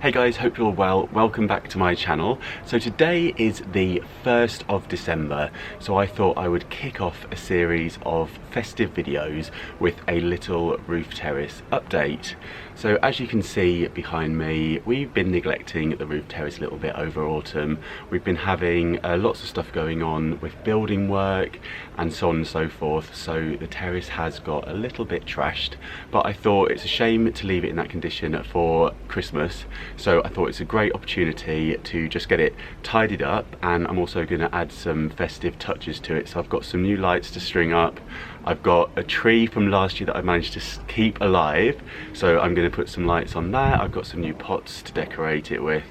Hey guys, hope you're all well. Welcome back to my channel. So today is the 1st of December, so I thought I would kick off a series of festive videos with a little roof terrace update. So as you can see behind me, we've been neglecting the roof terrace a little bit over autumn. We've been having lots of stuff going on with building work and so on and so forth, so the terrace has got a little bit trashed, but I thought it's a shame to leave it in that condition for Christmas. So I thought it's a great opportunity to just get it tidied up, and I'm also going to add some festive touches to it. So I've got some new lights to string up. I've got a tree from last year that I managed to keep alive, so I'm going to put some lights on that. I've got some new pots to decorate it with,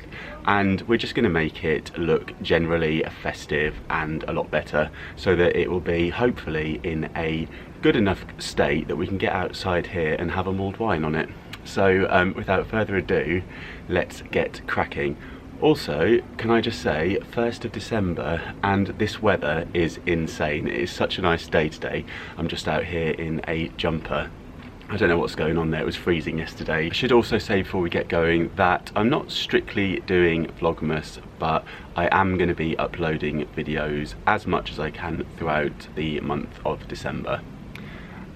and we're just going to make it look generally festive and a lot better, so that it will be hopefully in a good enough state that we can get outside here and have a mulled wine on it. So without further ado, let's get cracking. Also, can I just say, 1st of December and this weather is insane. It is such a nice day today. I'm just out here in a jumper. I don't know what's going on there, it was freezing yesterday. I should also say before we get going that I'm not strictly doing Vlogmas, but I am going to be uploading videos as much as I can throughout the month of December.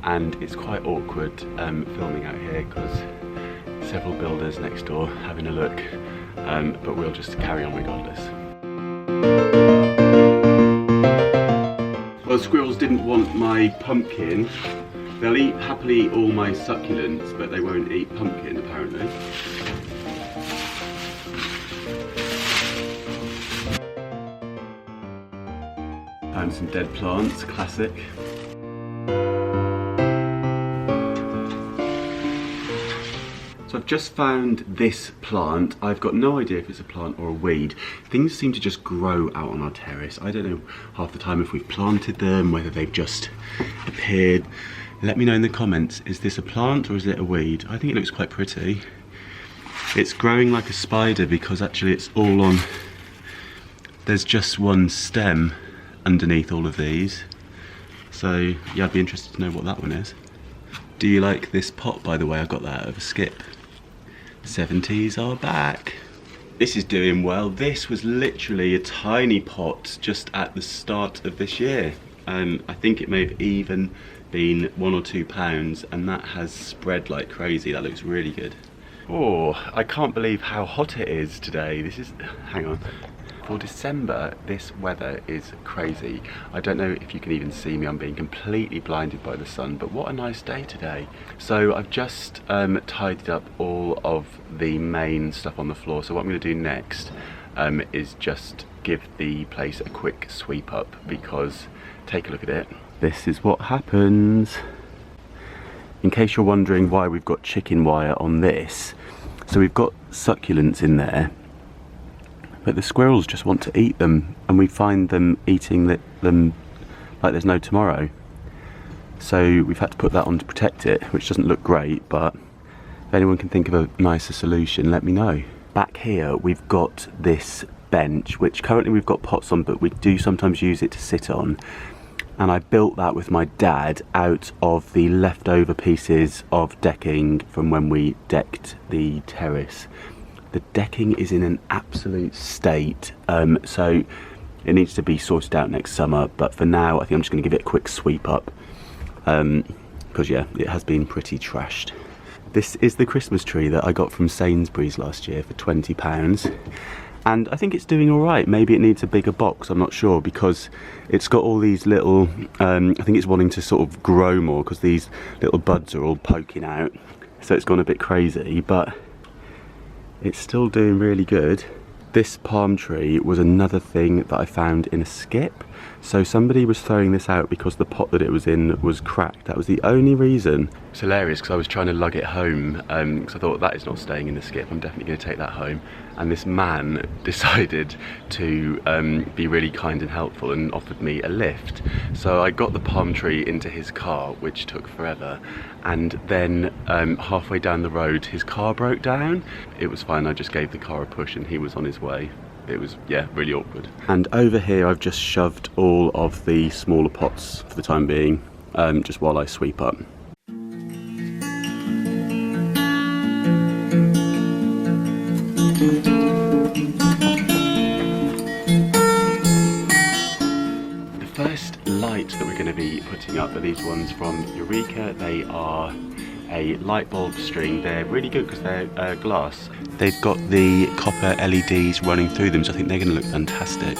And it's quite awkward filming out here because several builders next door having a look, but we'll just carry on regardless. Well, the squirrels didn't want my pumpkin. They'll happily eat all my succulents, but they won't eat pumpkin apparently. Found some dead plants, classic. So I've just found this plant. I've got no idea if it's a plant or a weed. Things seem to just grow out on our terrace. I don't know half the time if we've planted them, whether they've just appeared. Let me know in the comments, is this a plant or is it a weed? I think it looks quite pretty. It's growing like a spider because actually it's all on, there's just one stem underneath all of these. So yeah, I'd be interested to know what that one is. Do you like this pot, by the way? I got that out of a skip. 70s are back. This is doing well. This was literally a tiny pot just at the start of this year. I think it may have even been £1 or £2, and that has spread like crazy. That looks really good. Oh, I can't believe how hot it is today. This is, hang on. For December, this weather is crazy. I don't know if you can even see me, I'm being completely blinded by the sun, but what a nice day today. So I've just tidied up all of the main stuff on the floor. So what I'm going to do next is just give the place a quick sweep up, because take a look at it. This is what happens. In case you're wondering why we've got chicken wire on this, so we've got succulents in there, but the squirrels just want to eat them, and we find them eating them like there's no tomorrow. So we've had to put that on to protect it, which doesn't look great, but if anyone can think of a nicer solution, let me know. Back here we've got this bench, which currently we've got pots on, but we do sometimes use it to sit on. And I built that with my dad out of the leftover pieces of decking from when we decked the terrace. The decking is in an absolute state, so it needs to be sorted out next summer, but for now I think I'm just going to give it a quick sweep up, because yeah, it has been pretty trashed. This is the Christmas tree that I got from Sainsbury's last year for £20, and I think it's doing alright. Maybe it needs a bigger box, I'm not sure, because it's got all these little, I think it's wanting to sort of grow more because these little buds are all poking out, so it's gone a bit crazy, but it's still doing really good. This palm tree was another thing that I found in a skip. So somebody was throwing this out because the pot that it was in was cracked. That was the only reason. It's hilarious because I was trying to lug it home because I thought that is not staying in the skip. I'm definitely going to take that home. And this man decided to be really kind and helpful and offered me a lift. So I got the palm tree into his car, which took forever. And then halfway down the road, his car broke down. It was fine, I just gave the car a push and he was on his way. It was, yeah, really awkward. And over here I've just shoved all of the smaller pots for the time being, just while I sweep up. The first lights that we're going to be putting up are these ones from Eureka. They are a light bulb string. They're really good because they're glass. They've got the copper LEDs running through them, so I think they're going to look fantastic.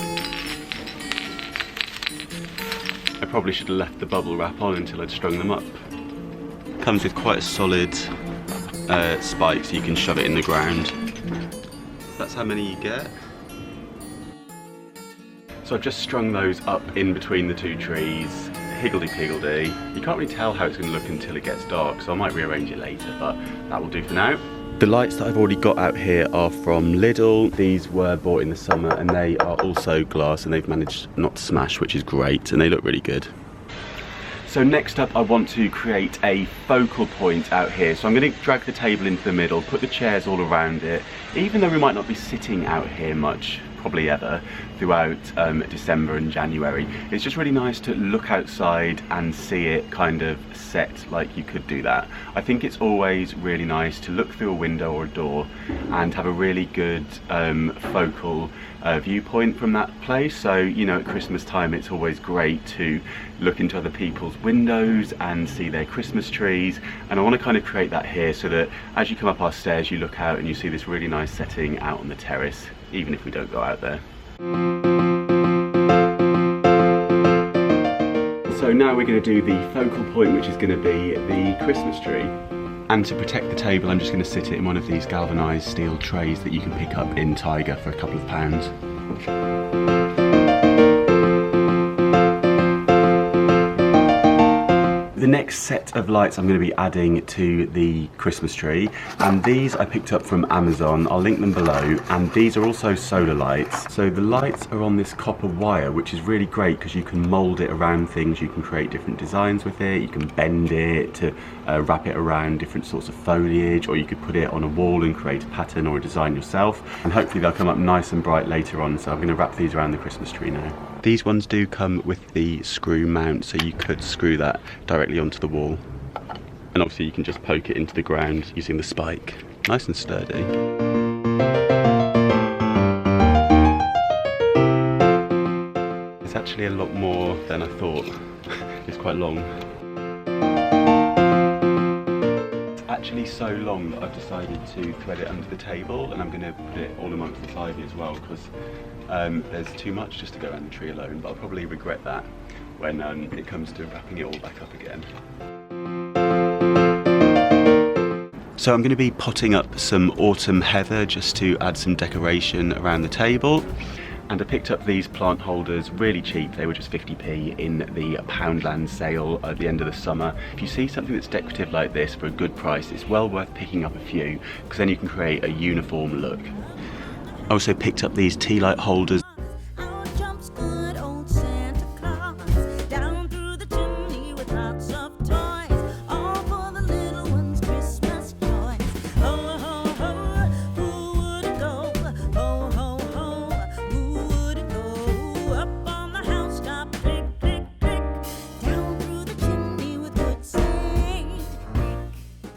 I probably should have left the bubble wrap on until I'd strung them up. Comes with quite a solid spike, so you can shove it in the ground. That's how many you get. So I've just strung those up in between the two trees. Higgledy-piggledy. You can't really tell how it's going to look until it gets dark, so I might rearrange it later, but that will do for now. The lights that I've already got out here are from Lidl. These were bought in the summer and they are also glass, and they've managed not to smash, which is great, and they look really good. So next up I want to create a focal point out here. So I'm going to drag the table into the middle, put the chairs all around it. Even though we might not be sitting out here much, probably ever, throughout December and January, it's just really nice to look outside and see it kind of set like you could do that. I think it's always really nice to look through a window or a door and have a really good focal viewpoint from that place. So, you know, at Christmas time it's always great to look into other people's windows and see their Christmas trees, and I want to kind of create that here so that as you come up our stairs you look out and you see this really nice setting out on the terrace, even if we don't go out there. So now we're going to do the focal point, which is going to be the Christmas tree. And to protect the table, I'm just going to sit it in one of these galvanised steel trays that you can pick up in Tiger for a couple of pounds. The next set of lights I'm going to be adding to the Christmas tree, and these I picked up from Amazon. I'll link them below, and these are also solar lights. So the lights are on this copper wire, which is really great because you can mould it around things, you can create different designs with it, you can bend it to wrap it around different sorts of foliage, or you could put it on a wall and create a pattern or a design yourself, and hopefully they'll come up nice and bright later on. So I'm going to wrap these around the Christmas tree now. These ones do come with the screw mount, so you could screw that directly onto the wall, and obviously you can just poke it into the ground using the spike. Nice and sturdy. It's actually a lot more than I thought. It's quite long. It's actually so long that I've decided to thread it under the table, and I'm going to put it all amongst the ivy as well, because there's too much just to go around the tree alone, but I'll probably regret that when it comes to wrapping it all back up again. So I'm going to be potting up some autumn heather just to add some decoration around the table. And I picked up these plant holders really cheap. They were just 50p in the Poundland sale at the end of the summer. If you see something that's decorative like this for a good price, it's well worth picking up a few, because then you can create a uniform look. I also picked up these Tealight holders.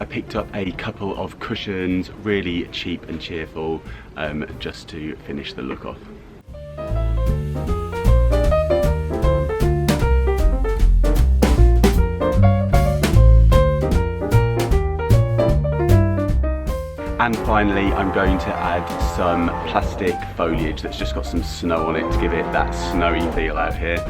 Picked up a couple of cushions, really cheap and cheerful, just to finish the look off. And finally, I'm going to add some plastic foliage that's just got some snow on it to give it that snowy feel out here.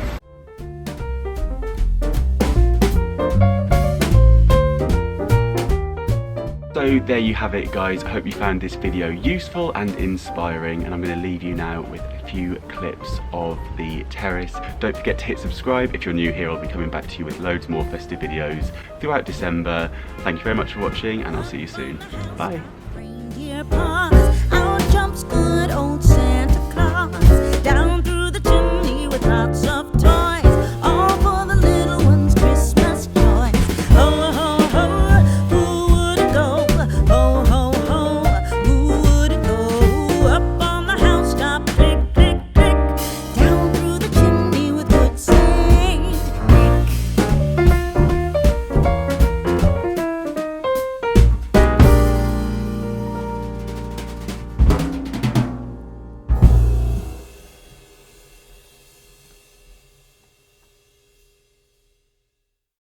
So there you have it, guys. I hope you found this video useful and inspiring, and I'm going to leave you now with a few clips of the terrace. Don't forget to hit subscribe if you're new here. I'll be coming back to you with loads more festive videos throughout December. Thank you very much for watching, and I'll see you soon. Bye.